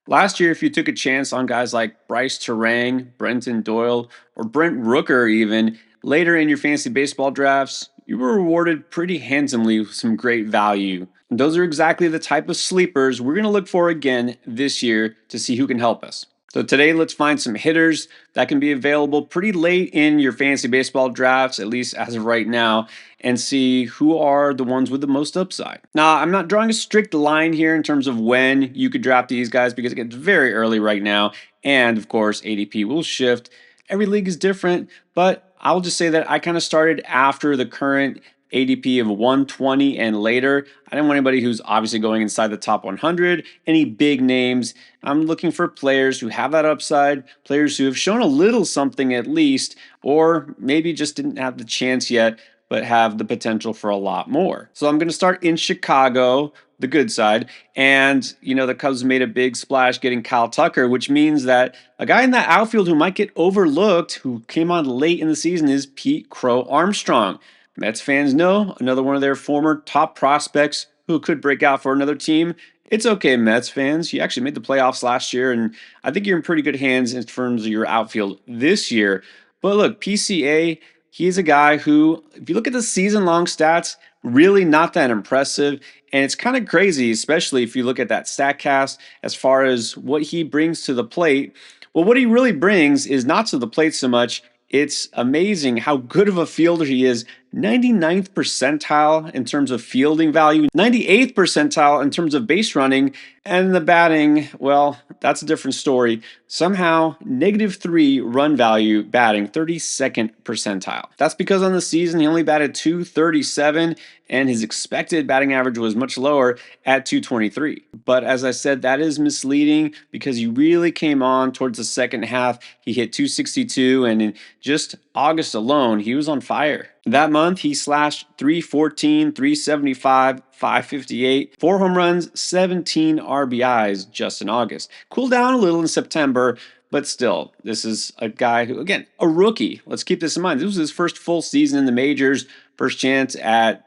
Last year, if you took a chance on guys like Bryce Terang, Brenton Doyle, or Brent Rooker, even later in your fantasy baseball drafts, you were rewarded pretty handsomely with some great value. And those are exactly the type of sleepers we're going to look for again this year to see who can help us. So today, let's find some hitters that can be available pretty late in your fantasy baseball drafts, at least as of right now, and see who are the ones with the most upside. Now, I'm not drawing a strict line here in terms of when you could draft these guys because it gets very early right now. And of course, ADP will shift. Every league is different, but I'll just say that I kind of started after the current ADP of 120 and later. I didn't want anybody who's obviously going inside the top 100, any big names. I'm looking for players who have that upside, players who have shown a little something at least, or maybe just didn't have the chance yet, but have the potential for a lot more. So I'm going to start in Chicago, the good side. And, the Cubs made a big splash getting Kyle Tucker, which means that a guy in that outfield who might get overlooked, who came on late in the season, is Pete Crow Armstrong. Mets fans know another one of their former top prospects who could break out for another team. It's okay, Mets fans. You actually made the playoffs last year, and I think you're in pretty good hands in terms of your outfield this year. But look, PCA, he's a guy who, if you look at the season long stats, really not that impressive. And it's kind of crazy, especially if you look at that StatCast as far as what he brings to the plate. Well, what he really brings is not to the plate so much. It's amazing how good of a fielder he is. 99th percentile in terms of fielding value, 98th percentile in terms of base running, and the batting, well, that's a different story. Somehow, -3 run value batting, 32nd percentile. That's because on the season, he only batted 237, and his expected batting average was much lower at 223. But as I said, that is misleading because he really came on towards the second half. He hit 262, and in just August alone, he was on fire. That month, he slashed 314, 375, 558, 4 home runs, 17 RBIs just in August. Cooled down a little in September, but still, this is a guy who, again, a rookie. Let's keep this in mind. This was his first full season in the majors, first chance at,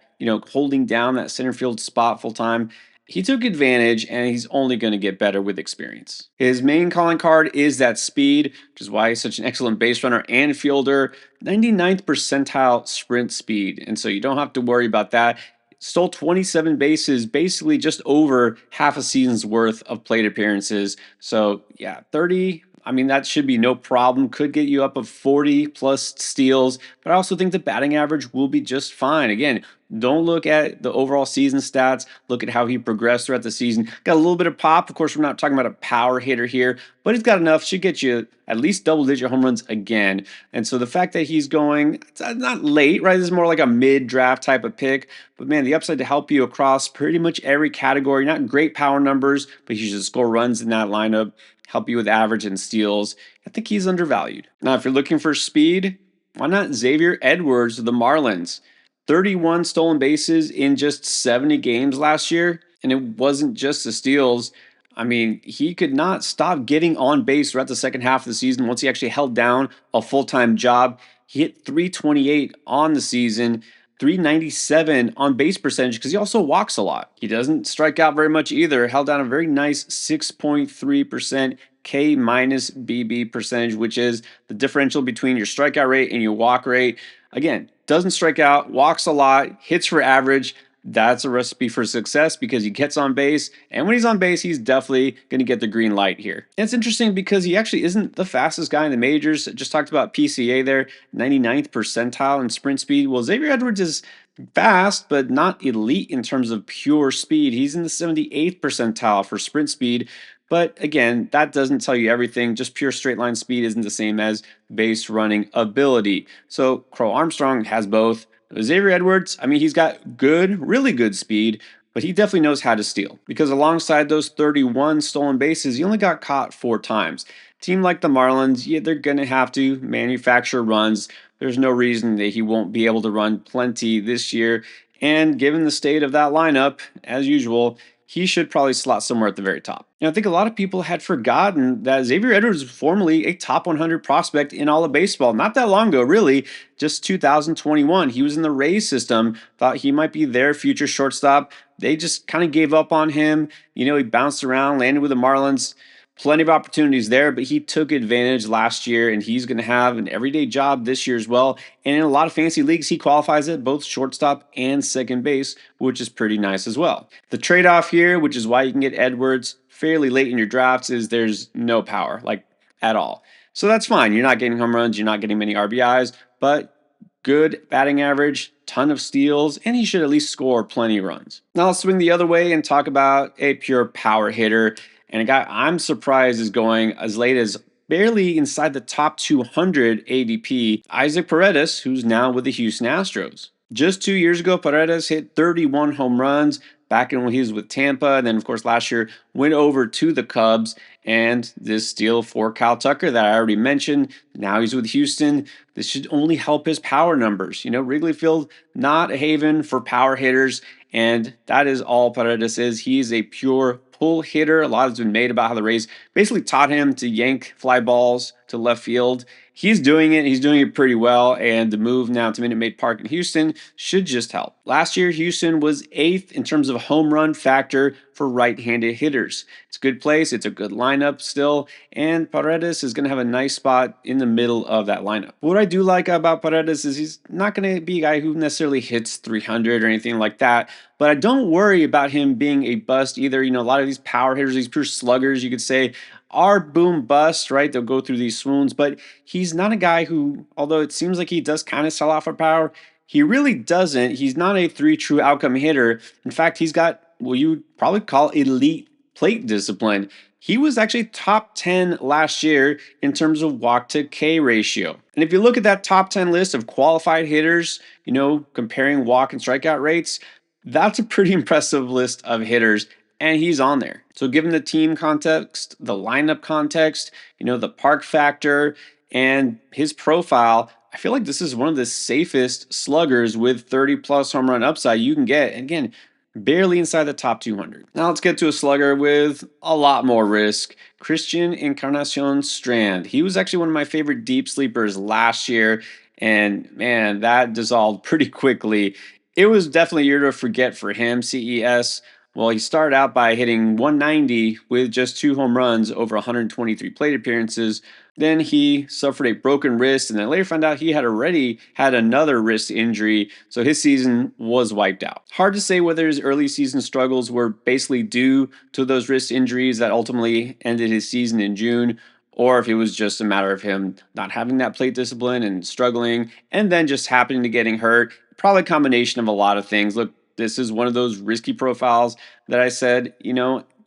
holding down that center field spot full time. He took advantage, and he's only going to get better with experience. His main calling card is that speed, which is why he's such an excellent base runner and fielder. 99th percentile sprint speed, and so you don't have to worry about that. Stole 27 bases, basically just over half a season's worth of plate appearances. So yeah, 30. I mean, that should be no problem. Could get you up of 40 plus steals, but I also think the batting average will be just fine. Again, don't look at the overall season stats. Look at how he progressed throughout the season. Got a little bit of pop. Of course, we're not talking about a power hitter here, but he's got enough. Should get you at least double-digit home runs again. And so the fact that he's going, it's not late, right? This is more like a mid-draft type of pick. But man, the upside to help you across pretty much every category. Not great power numbers, but he should score runs in that lineup, help you with average and steals. I think he's undervalued. Now, if you're looking for speed, why not Xavier Edwards of the Marlins? 31 stolen bases in just 70 games last year, and it wasn't just the steals. I mean, he could not stop getting on base throughout the second half of the season once he actually held down a full-time job. He hit 328 on the season, 397 on base percentage because he also walks a lot. He doesn't strike out very much either. Held down a very nice 6.3% K minus BB percentage, which is the differential between your strikeout rate and your walk rate. Again, doesn't strike out, walks a lot, hits for average. That's a recipe for success because he gets on base. And when he's on base, he's definitely going to get the green light here. And it's interesting because he actually isn't the fastest guy in the majors. Just talked about PCA there, 99th percentile in sprint speed. Well, Xavier Edwards is fast, but not elite in terms of pure speed. He's in the 78th percentile for sprint speed. But again, that doesn't tell you everything. Just pure straight line speed isn't the same as base running ability. So Crow Armstrong has both. Xavier Edwards, I mean, he's got good, really good speed, but he definitely knows how to steal because alongside those 31 stolen bases, he only got caught 4 times. Team like the Marlins, yeah, they're going to have to manufacture runs. There's no reason that he won't be able to run plenty this year. And given the state of that lineup, as usual, he should probably slot somewhere at the very top. I think a lot of people had forgotten that Xavier Edwards was formerly a top 100 prospect in all of baseball. Not that long ago, really, just 2021. He was in the Rays system, thought he might be their future shortstop. They just kind of gave up on him. He bounced around, landed with the Marlins. Plenty of opportunities there, but he took advantage last year, and he's going to have an everyday job this year as well. And in a lot of fantasy leagues, he qualifies at both shortstop and second base, which is pretty nice as well. The trade off here, which is why you can get Edwards fairly late in your drafts, is there's no power, like at all. So that's fine. You're not getting home runs, you're not getting many RBIs, but good batting average, ton of steals, and he should at least score plenty of runs. Now let's swing the other way and talk about a pure power hitter, and a guy I'm surprised is going as late as barely inside the top 200 ADP, Isaac Paredes, who's now with the Houston Astros. Just 2 years ago, Paredes hit 31 home runs back when he was with Tampa. And then, of course, last year went over to the Cubs. And this deal for Kyle Tucker that I already mentioned, now he's with Houston. This should only help his power numbers. Wrigley Field, not a haven for power hitters. And that is all Paredes is. He's a pure pull hitter. A lot has been made about how the Rays basically taught him to yank fly balls to left field. He's doing it. He's doing it pretty well. And the move now to Minute Maid Park in Houston should just help. Last year, Houston was 8th in terms of home run factor for right-handed hitters. It's a good place. It's a good lineup still. And Paredes is going to have a nice spot in the middle of that lineup. What I do like about Paredes is he's not going to be a guy who necessarily hits 300 or anything like that. But I don't worry about him being a bust either. A lot of these power hitters, these pure sluggers, you could say, are boom bust, right? They'll go through these swoons, but he's not a guy who, although it seems like he does kind of sell out for power, he really doesn't. He's not a 3 true outcome hitter. In fact, he's got what you would probably call elite plate discipline. He was actually top 10 last year in terms of walk to K ratio. And if you look at that top 10 list of qualified hitters, comparing walk and strikeout rates, that's a pretty impressive list of hitters, and he's on there. So given the team context, the lineup context, the park factor, and his profile, I feel like this is one of the safest sluggers with 30-plus home run upside you can get. And again, barely inside the top 200. Now let's get to a slugger with a lot more risk. Christian Encarnacion Strand. He was actually one of my favorite deep sleepers last year, and man, that dissolved pretty quickly. It was definitely a year to forget for him, CES. Well, he started out by hitting 190 with just 2 home runs over 123 plate appearances. Then he suffered a broken wrist, and then later found out he had already had another wrist injury, so his season was wiped out. Hard to say whether his early season struggles were basically due to those wrist injuries that ultimately ended his season in June, or if it was just a matter of him not having that plate discipline and struggling, and then just happening to getting hurt. Probably a combination of a lot of things. Look, this is one of those risky profiles that I said,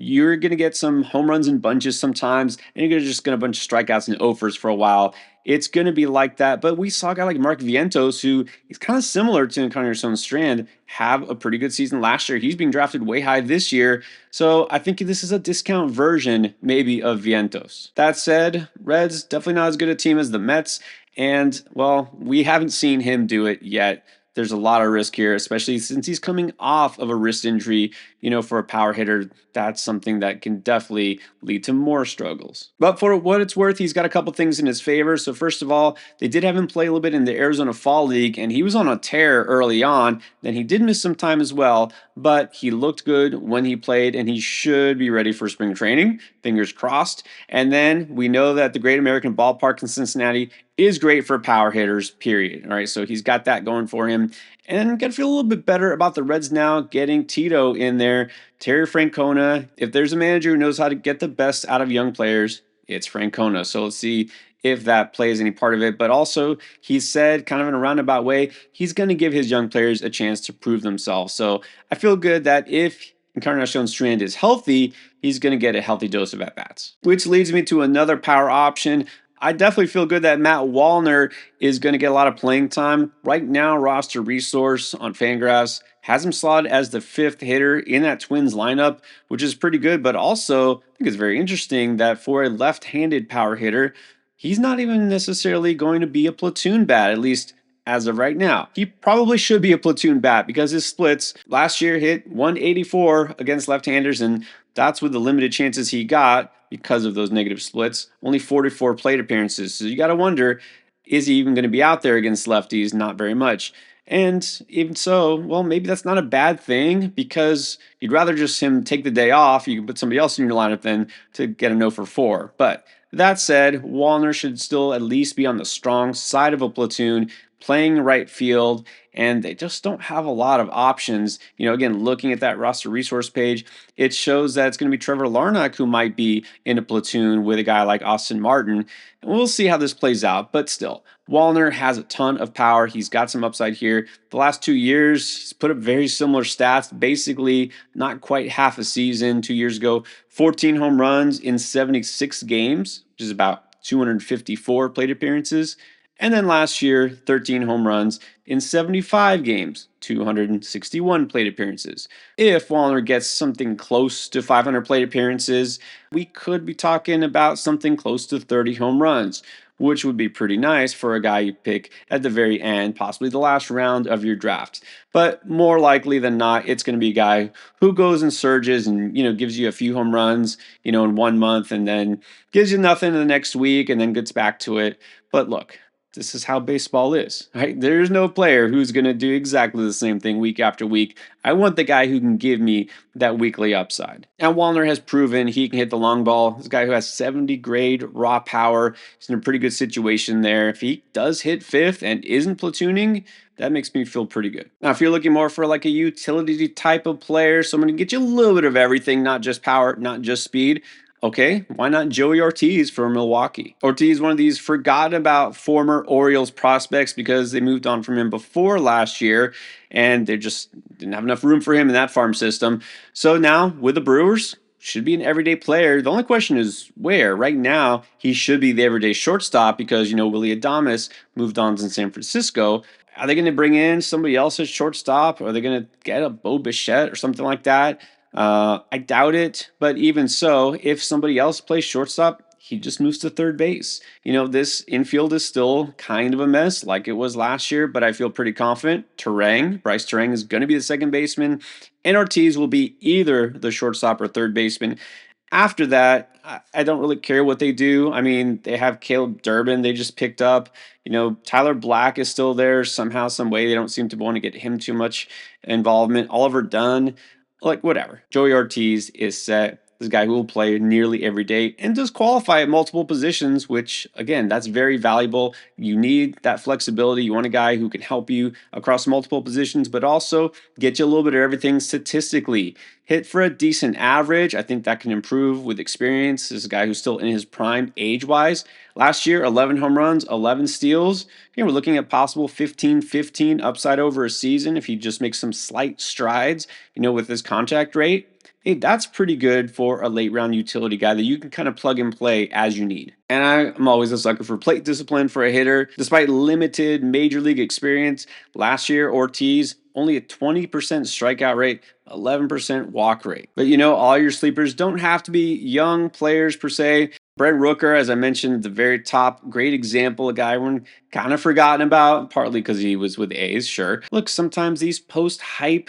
you're going to get some home runs in bunches sometimes, and you're just going to bunch of strikeouts and offers for a while. It's going to be like that. But we saw a guy like Mark Vientos, who is kind of similar to Encarnacion Strand, have a pretty good season last year. He's being drafted way high this year. So I think this is a discount version, maybe, of Vientos. That said, Reds, definitely not as good a team as the Mets. And, well, we haven't seen him do it yet. There's a lot of risk here, especially since he's coming off of a wrist injury. For a power hitter, that's something that can definitely lead to more struggles. But for what it's worth, he's got a couple things in his favor. So first of all, they did have him play a little bit in the Arizona Fall League, and he was on a tear early on. Then he did miss some time as well, but he looked good when he played, and he should be ready for spring training. Fingers crossed. And then we know that the Great American Ballpark in Cincinnati is great for power hitters, period. All right, so he's got that going for him. And got to feel a little bit better about the Reds now getting Tito in there. Terry Francona, if there's a manager who knows how to get the best out of young players, it's Francona. So let's see if that plays any part of it. But also, he said, kind of in a roundabout way, he's going to give his young players a chance to prove themselves. So I feel good that if Encarnacion Strand is healthy, he's going to get a healthy dose of at-bats. Which leads me to another power option. I definitely feel good that Matt Wallner is going to get a lot of playing time. Right now, roster resource on Fangraphs has him slotted as the 5th hitter in that Twins lineup, which is pretty good. But also, I think it's very interesting that for a left-handed power hitter, he's not even necessarily going to be a platoon bat, at least as of right now. He probably should be a platoon bat because his splits last year hit 184 against left-handers, and that's with the limited chances he got because of those negative splits. Only 44 plate appearances. So you got to wonder, is he even going to be out there against lefties? Not very much. And even so, well, maybe that's not a bad thing because you'd rather just him take the day off. You can put somebody else in your lineup than to get a no for 4. But that said, Wallner should still at least be on the strong side of a platoon, playing right field, and they just don't have a lot of options. Again, looking at that roster resource page, it shows that it's going to be Trevor Larnach who might be in a platoon with a guy like Austin Martin. And we'll see how this plays out, but still, Wallner has a ton of power. He's got some upside here. The last 2 years, he's put up very similar stats, basically not quite half a season. 2 years ago, 14 home runs in 76 games, which is about 254 plate appearances. And then last year, 13 home runs in 75 games, 261 plate appearances. If Wallner gets something close to 500 plate appearances, we could be talking about something close to 30 home runs, which would be pretty nice for a guy you pick at the very end, possibly the last round of your draft. But more likely than not, it's going to be a guy who goes and surges and, gives you a few home runs, in 1 month and then gives you nothing in the next week and then gets back to it. But look, this is how baseball is, right? There's no player who's going to do exactly the same thing week after week. I want the guy who can give me that weekly upside. And Wallner has proven he can hit the long ball. This guy who has 70 grade raw power. He's in a pretty good situation there. If he does hit fifth and isn't platooning, that makes me feel pretty good. Now, if you're looking more for like a utility type of player, someone to get you a little bit of everything, not just power, not just speed, okay, why not Joey Ortiz from Milwaukee? Ortiz, one of these forgotten about former Orioles prospects because they moved on from him before last year and they just didn't have enough room for him in that farm system. So now with the Brewers, should be an everyday player. The only question is where. Right now, he should be the everyday shortstop because, Willie Adames moved on to San Francisco. Are they going to bring in somebody else as shortstop? Or are they going to get a Bo Bichette or something like that? I doubt it, but even so, if somebody else plays shortstop, he just moves to third base. This infield is still kind of a mess like it was last year, but I feel pretty confident. Bryce Terang is going to be the second baseman, and Ortiz will be either the shortstop or third baseman. After that, I don't really care what they do. I mean, they have Caleb Durbin they just picked up. Tyler Black is still there somehow, some way. They don't seem to want to get him too much involvement. Oliver Dunn, like whatever. Joey Ortiz is set. This guy who will play nearly every day and does qualify at multiple positions, which again, that's very valuable. You need that flexibility. You want a guy who can help you across multiple positions, but also get you a little bit of everything statistically. Hit for a decent average. I think that can improve with experience. This is a guy who's still in his prime age-wise. Last year, 11 home runs, 11 steals. We're looking at possible 15-15 upside over a season if he just makes some slight strides, with his contact rate. Hey, that's pretty good for a late round utility guy that you can kind of plug and play as you need. And I'm always a sucker for plate discipline for a hitter. Despite limited major league experience, last year Ortiz only a 20% strikeout rate, 11% walk rate. But all your sleepers don't have to be young players per se. Brent Rooker, as I mentioned at the very top, great example, a guy we're kind of forgotten about, partly because he was with A's, sure. Look, sometimes these post-hype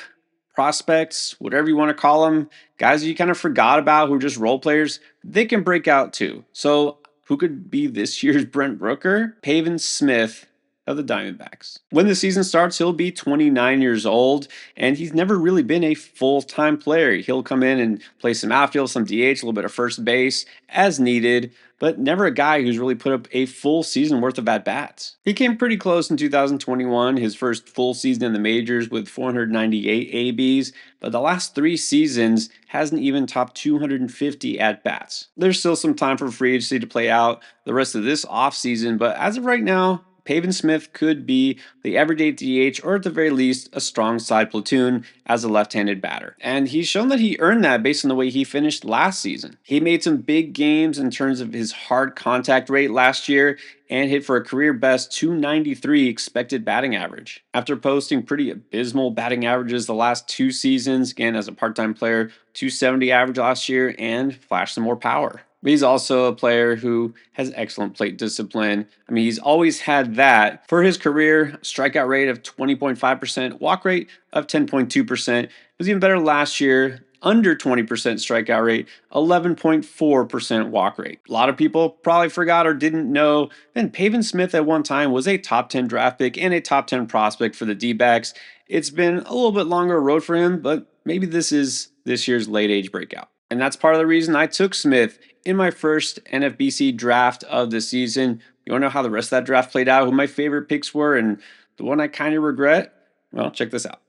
prospects, whatever you want to call them, guys you kind of forgot about who are just role players, they can break out too. So who could be this year's Brent Rooker? Pavin Smith of the Diamondbacks. When the season starts, he'll be 29 years old, and he's never really been a full-time player. He'll come in and play some outfield, some DH, a little bit of first base as needed, but never a guy who's really put up a full season worth of at-bats. He came pretty close in 2021, his first full season in the majors with 498 ABs, but the last 3 seasons hasn't even topped 250 at-bats. There's still some time for free agency to play out the rest of this offseason, but as of right now, Pavin Smith could be the everyday DH or at the very least a strong side platoon as a left-handed batter. And he's shown that he earned that based on the way he finished last season. He made some big games in terms of his hard contact rate last year and hit for a career best 293 expected batting average. After posting pretty abysmal batting averages the last 2 seasons, again as a part-time player, 270 average last year and flashed some more power. But he's also a player who has excellent plate discipline. I mean, he's always had that. For his career, strikeout rate of 20.5%, walk rate of 10.2%. It was even better last year under 20% strikeout rate, 11.4% walk rate. A lot of people probably forgot or didn't know, and Pavin Smith at one time was a top 10 draft pick and a top 10 prospect for the D-backs. It's been a little bit longer road for him, but maybe this is this year's late age breakout. And that's part of the reason I took Smith in my first NFBC draft of the season. You want to know how the rest of that draft played out, who my favorite picks were, and the one I kind of regret? Well, check this out.